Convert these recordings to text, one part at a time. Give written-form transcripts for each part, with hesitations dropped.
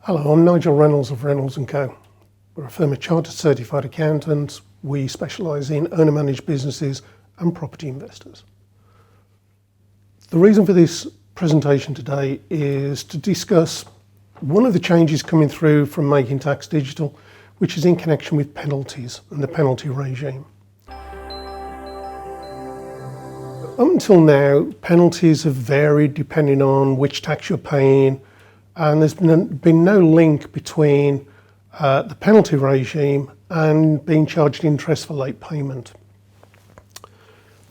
Hello, I'm Nigelreynolds of Reynolds & Co. We're a firm of chartered certified accountants. We specialise in owner-managed businesses and property investors. The reason for this presentation today is to discuss one of the changes coming through from Making Tax Digital, which is in connection with penalties and the penalty regime. Up until now, penalties have varied depending on which tax you're paying, and there's been no link between the penalty regime and being charged interest for late payment.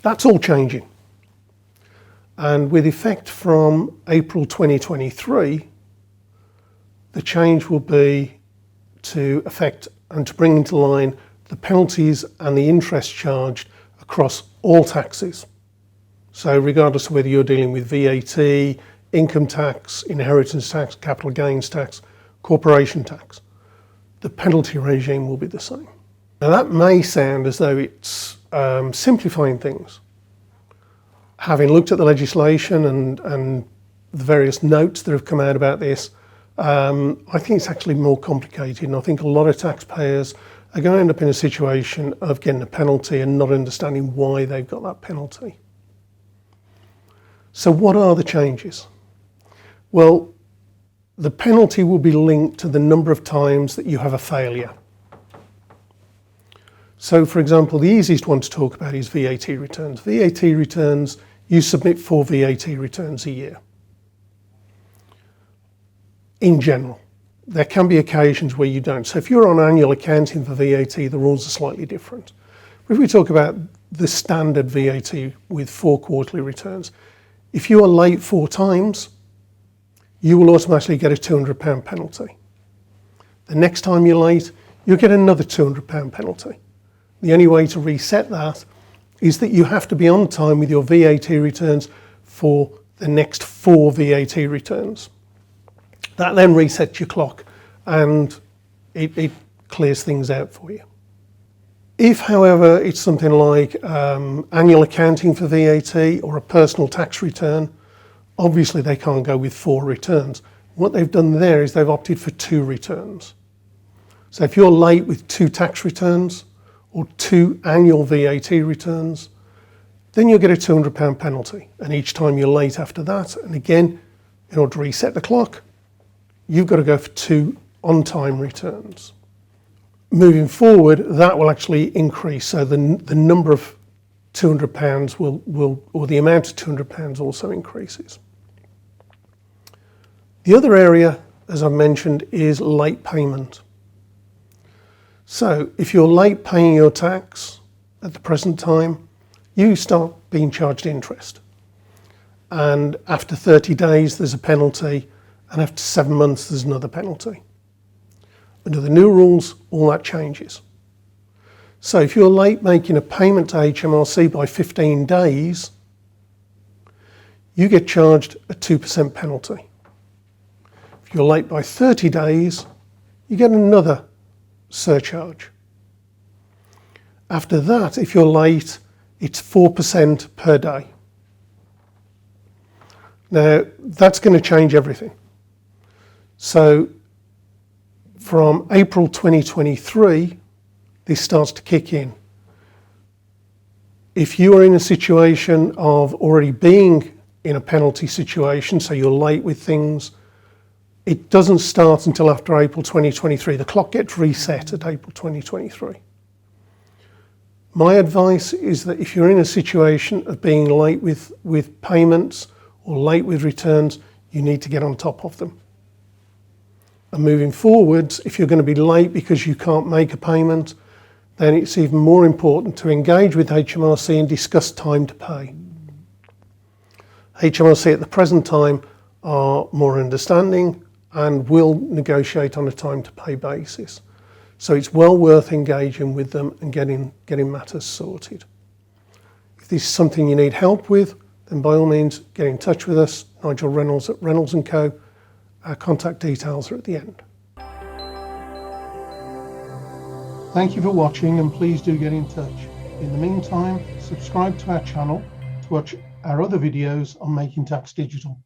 That's all changing. And with effect from April 2023, the change will be to affect and to bring into line the penalties and the interest charged across all taxes. So regardless of whether you're dealing with VAT, income tax, inheritance tax, capital gains tax, corporation tax, the penalty regime will be the same. Now that may sound as though it's simplifying things. Having looked at the legislation and the various notes that have come out about this, I think it's actually more complicated, and I think a lot of taxpayers are going to end up in a situation of getting a penalty and not understanding why they've got that penalty. So what are the changes? Well, the penalty will be linked to the number of times that you have a failure. So for example, the easiest one to talk about is VAT returns. VAT returns, you submit 4 VAT returns a year. In general, there can be occasions where you don't. So if you're on annual accounting for VAT, the rules are slightly different. But if we talk about the standard VAT with 4 quarterly returns, if you are late 4 times, you will automatically get a £200 penalty. The next time you're late, you'll get another £200 penalty. The only way to reset that is that you have to be on time with your VAT returns for the next 4 VAT returns. That then resets your clock and it clears things out for you. If, however, it's something like annual accounting for VAT or a personal tax return, obviously they can't go with 4 returns. What they've done there is they've opted for 2 returns. So if you're late with 2 tax returns or 2 annual VAT returns, then you'll get a £200 penalty. And each time you're late after that, and again, in order to reset the clock, you've got to go for 2 on-time returns. Moving forward, that will actually increase. So the number of £200 or the amount of £200 also increases. The other area, as I've mentioned, is late payment. So if you're late paying your tax at the present time, you start being charged interest. And after 30 days, there's a penalty, and after 7 months, there's another penalty. Under the new rules, all that changes. So if you're late making a payment to HMRC by 15 days, you get charged a 2% penalty. If you're late by 30 days, you get another surcharge. After that, if you're late, it's 4% per day. Now, that's going to change everything. So from April 2023, this starts to kick in. If you are in a situation of already being in a penalty situation, so you're late with things, it doesn't start until after April 2023. The clock gets reset at April 2023. My advice is that if you're in a situation of being late with payments or late with returns, you need to get on top of them. And moving forwards, if you're going to be late because you can't make a payment, then it's even more important to engage with HMRC and discuss time to pay. HMRC at the present time are more understanding and will negotiate on a time to pay basis. So it's well worth engaging with them and getting matters sorted. If this is something you need help with, then by all means get in touch with us, Nigel Reynolds at Reynolds & Co. Our contact details are at the end. Thank you for watching, and please do get in touch. In the meantime, subscribe to our channel to watch our other videos on Making Tax Digital.